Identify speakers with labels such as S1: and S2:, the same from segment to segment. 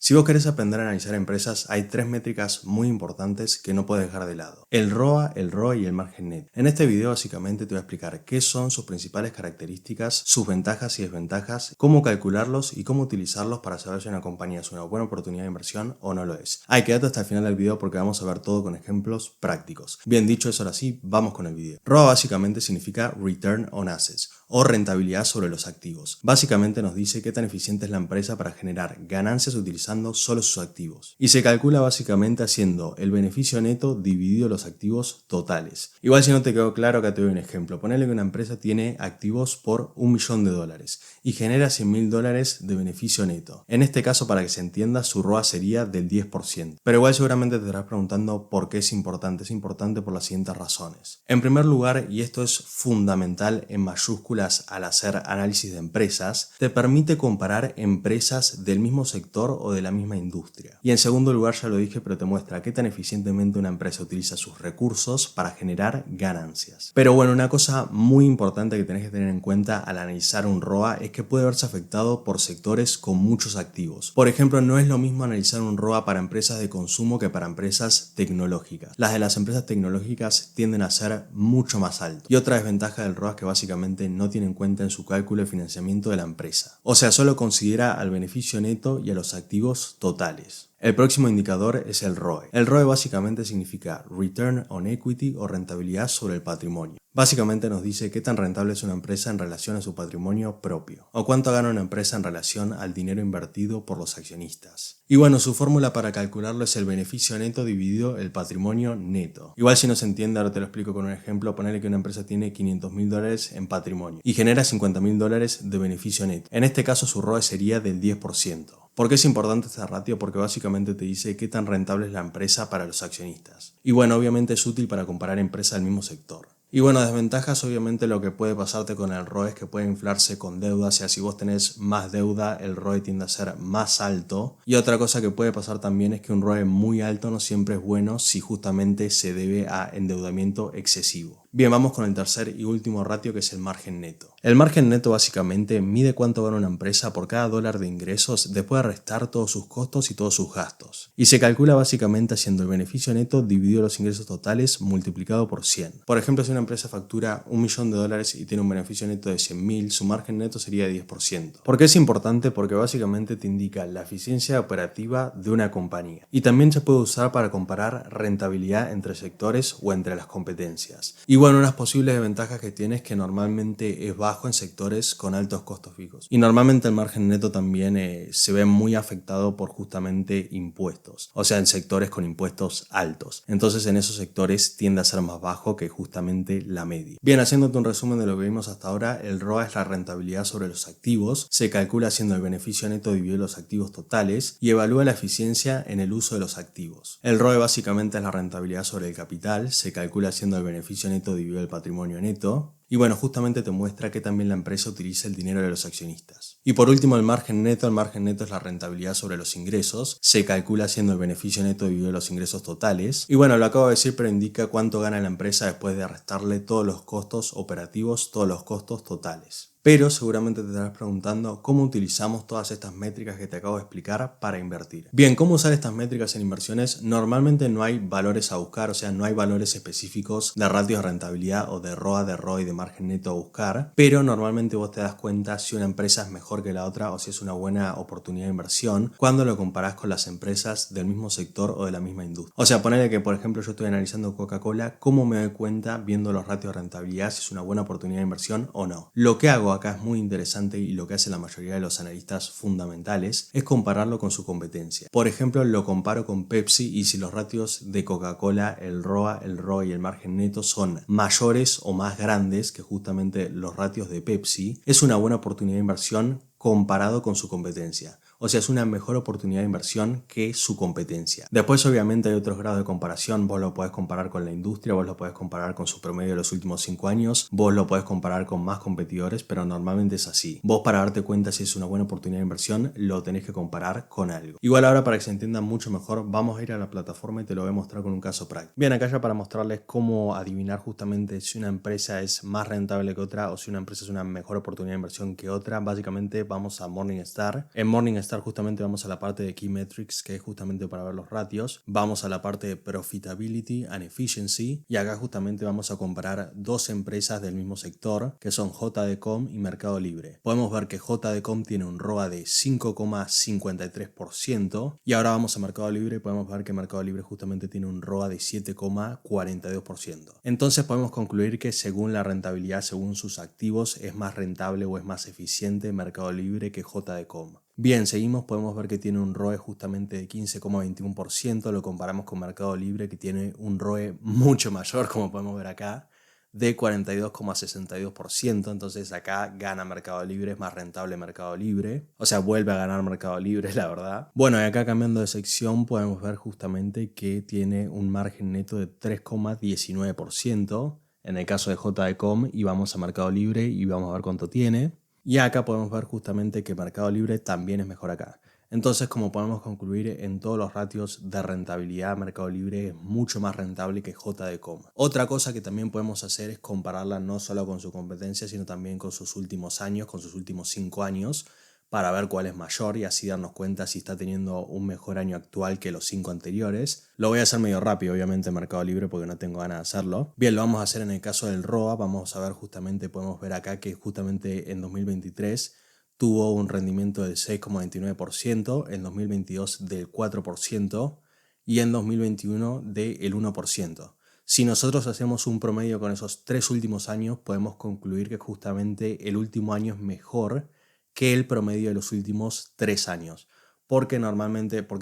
S1: Si vos querés aprender a analizar empresas, hay tres métricas muy importantes que no puedes dejar de lado: el ROA, el ROE y el margen neto. En este video básicamente te voy a explicar qué son sus principales características, sus ventajas y desventajas, cómo calcularlos y cómo utilizarlos para saber si una compañía es una buena oportunidad de inversión o no lo es. Quédate hasta el final del video porque vamos a ver todo con ejemplos prácticos. Bien, dicho eso, ahora sí, vamos con el video. ROA básicamente significa Return on Assets o rentabilidad sobre los activos. Básicamente nos dice qué tan eficiente es la empresa para generar ganancias utilizando solo sus activos. Y se calcula básicamente haciendo el beneficio neto dividido los activos totales. Igual si no te quedó claro, acá te doy un ejemplo. Ponele que una empresa tiene activos por $1.000.000 y genera $100.000 de beneficio neto. En este caso, para que se entienda, su ROA sería del 10%. Pero igual seguramente te estarás preguntando por qué es importante. Es importante por las siguientes razones. En primer lugar, y esto es fundamental en mayúsculas al hacer análisis de empresas, te permite comparar empresas del mismo sector o de la misma industria. Y en segundo lugar, ya lo dije, pero te muestra qué tan eficientemente una empresa utiliza sus recursos para generar ganancias. Pero bueno, una cosa muy importante que tenés que tener en cuenta al analizar un ROA es que puede verse afectado por sectores con muchos activos. Por ejemplo, no es lo mismo analizar un ROA para empresas de consumo que para empresas tecnológicas. Las de las empresas tecnológicas tienden a ser mucho más altas. Y otra desventaja del ROA es que básicamente no tiene en cuenta en su cálculo el financiamiento de la empresa. O sea, solo considera al beneficio neto y a los activos totales. El próximo indicador es el ROE. El ROE básicamente significa Return on Equity o rentabilidad sobre el patrimonio. Básicamente nos dice qué tan rentable es una empresa en relación a su patrimonio propio, o cuánto gana una empresa en relación al dinero invertido por los accionistas. Y bueno, su fórmula para calcularlo es el beneficio neto dividido el patrimonio neto. Igual si no se entiende, ahora te lo explico con un ejemplo. Ponele que una empresa tiene $500.000 en patrimonio y genera $50.000 de beneficio neto. En este caso su ROE sería del 10%. ¿Por qué es importante esta ratio? Porque básicamente te dice qué tan rentable es la empresa para los accionistas. Y bueno, obviamente es útil para comparar empresas del mismo sector. Y bueno, desventajas, obviamente lo que puede pasarte con el ROE es que puede inflarse con deuda. O sea, si vos tenés más deuda, el ROE tiende a ser más alto. Y otra cosa que puede pasar también es que un ROE muy alto no siempre es bueno si justamente se debe a endeudamiento excesivo. Bien, vamos con el tercer y último ratio, que es el margen neto. El margen neto básicamente mide cuánto gana una empresa por cada dólar de ingresos después de restar todos sus costos y todos sus gastos. Y se calcula básicamente haciendo el beneficio neto dividido los ingresos totales multiplicado por 100. Por ejemplo, si una empresa factura $1.000.000 y tiene un beneficio neto de 100.000, su margen neto sería de 10%. ¿Por qué es importante? Porque básicamente te indica la eficiencia operativa de una compañía. Y también se puede usar para comparar rentabilidad entre sectores o entre las competencias. Y bueno, unas posibles desventajas que tiene es que normalmente es bajo en sectores con altos costos fijos. Y normalmente el margen neto también se ve muy afectado por justamente impuestos. O sea, en sectores con impuestos altos. Entonces en esos sectores tiende a ser más bajo que justamente la media. Bien, haciéndote un resumen de lo que vimos hasta ahora, el ROA es la rentabilidad sobre los activos. Se calcula haciendo el beneficio neto dividido los activos totales y evalúa la eficiencia en el uso de los activos. El ROE básicamente es la rentabilidad sobre el capital. Se calcula haciendo el beneficio neto dividido el patrimonio neto. Y bueno, justamente te muestra que también la empresa utiliza el dinero de los accionistas. Y por último, el margen neto. El margen neto es la rentabilidad sobre los ingresos. Se calcula haciendo el beneficio neto dividido los ingresos totales. Y bueno, lo acabo de decir, pero indica cuánto gana la empresa después de restarle todos los costos operativos, todos los costos totales. Pero seguramente te estarás preguntando cómo utilizamos todas estas métricas que te acabo de explicar para invertir. Bien, ¿cómo usar estas métricas en inversiones? Normalmente no hay valores a buscar, o sea, no hay valores específicos de ratios de rentabilidad o de ROA, de ROI, de margen neto a buscar, pero normalmente vos te das cuenta si una empresa es mejor que la otra o si es una buena oportunidad de inversión cuando lo comparás con las empresas del mismo sector o de la misma industria. O sea, ponele que, por ejemplo, yo estoy analizando Coca-Cola, ¿cómo me doy cuenta viendo los ratios de rentabilidad si es una buena oportunidad de inversión o no? Lo que hago acá es muy interesante y lo que hace la mayoría de los analistas fundamentales es compararlo con su competencia. Por ejemplo, lo comparo con Pepsi y si los ratios de Coca-Cola, el ROA, el ROI y el margen neto son mayores o más grandes que justamente los ratios de Pepsi, es una buena oportunidad de inversión comparado con su competencia. O sea, es una mejor oportunidad de inversión que su competencia. Después, obviamente, hay otros grados de comparación. Vos lo podés comparar con la industria, vos lo podés comparar con su promedio de los últimos 5 años, vos lo podés comparar con más competidores, pero normalmente es así. Vos, para darte cuenta si es una buena oportunidad de inversión, lo tenés que comparar con algo. Igual ahora, para que se entienda mucho mejor, vamos a ir a la plataforma y te lo voy a mostrar con un caso práctico. Bien, acá ya para mostrarles cómo adivinar justamente si una empresa es más rentable que otra o si una empresa es una mejor oportunidad de inversión que otra, básicamente vamos a Morningstar. En Morningstar estar justamente, vamos a la parte de Key Metrics, que es justamente para ver los ratios. Vamos a la parte de Profitability and Efficiency y acá justamente vamos a comparar dos empresas del mismo sector, que son JD.com y Mercado Libre. Podemos ver que JD.com tiene un ROA de 5,53% y ahora vamos a Mercado Libre y podemos ver que Mercado Libre justamente tiene un ROA de 7,42%. Entonces podemos concluir que según la rentabilidad, según sus activos, es más rentable o es más eficiente Mercado Libre que JD.com. Bien, seguimos, podemos ver que tiene un ROE justamente de 15,21%, lo comparamos con Mercado Libre que tiene un ROE mucho mayor, como podemos ver acá, de 42,62%, entonces acá gana Mercado Libre, es más rentable Mercado Libre, o sea, vuelve a ganar Mercado Libre, la verdad. Bueno, y acá cambiando de sección podemos ver justamente que tiene un margen neto de 3,19%, en el caso de JD.com, y vamos a Mercado Libre y vamos a ver cuánto tiene. Y acá podemos ver justamente que Mercado Libre también es mejor acá. Entonces, como podemos concluir, en todos los ratios de rentabilidad, Mercado Libre es mucho más rentable que JD.com. Otra cosa que también podemos hacer es compararla no solo con su competencia, sino también con sus últimos años, con sus últimos 5 años, para ver cuál es mayor y así darnos cuenta si está teniendo un mejor año actual que los 5 anteriores. Lo voy a hacer medio rápido, obviamente, en Mercado Libre porque no tengo ganas de hacerlo. Bien, lo vamos a hacer en el caso del ROA. Vamos a ver justamente, podemos ver acá que justamente en 2023 tuvo un rendimiento del 6,29%, en 2022 del 4% y en 2021 del 1%. Si nosotros hacemos un promedio con esos 3 últimos años, podemos concluir que justamente el último año es mejor que el promedio de los últimos 3 años. Porque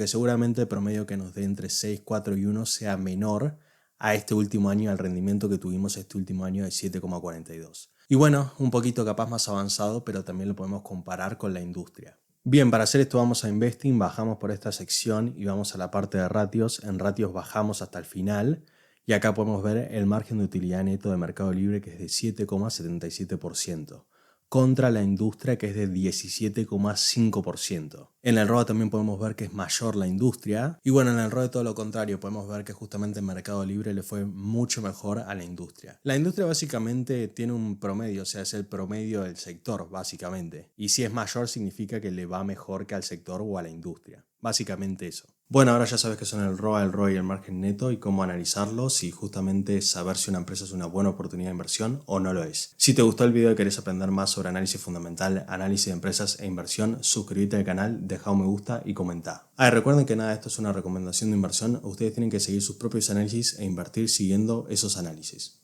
S1: seguramente el promedio que nos dé entre 6, 4 y 1 sea menor a este último año, al rendimiento que tuvimos este último año de 7,42. Y bueno, un poquito capaz más avanzado, pero también lo podemos comparar con la industria. Bien, para hacer esto vamos a Investing, bajamos por esta sección y vamos a la parte de ratios. En ratios bajamos hasta el final y acá podemos ver el margen de utilidad neto de Mercado Libre, que es de 7,77%. Contra la industria, que es de 17,5%. En el ROA también podemos ver que es mayor la industria. Y bueno, en el ROE todo lo contrario, podemos ver que justamente en Mercado Libre le fue mucho mejor a la industria. La industria básicamente tiene un promedio, o sea, es el promedio del sector, básicamente. Y si es mayor significa que le va mejor que al sector o a la industria. Básicamente eso. Bueno, ahora ya sabes qué son el ROA, el ROE y el margen neto y cómo analizarlos y justamente saber si una empresa es una buena oportunidad de inversión o no lo es. Si te gustó el video y querés aprender más sobre análisis fundamental, análisis de empresas e inversión, suscríbete al canal, deja un me gusta y comenta. Recuerden que nada de esto es una recomendación de inversión, ustedes tienen que seguir sus propios análisis e invertir siguiendo esos análisis.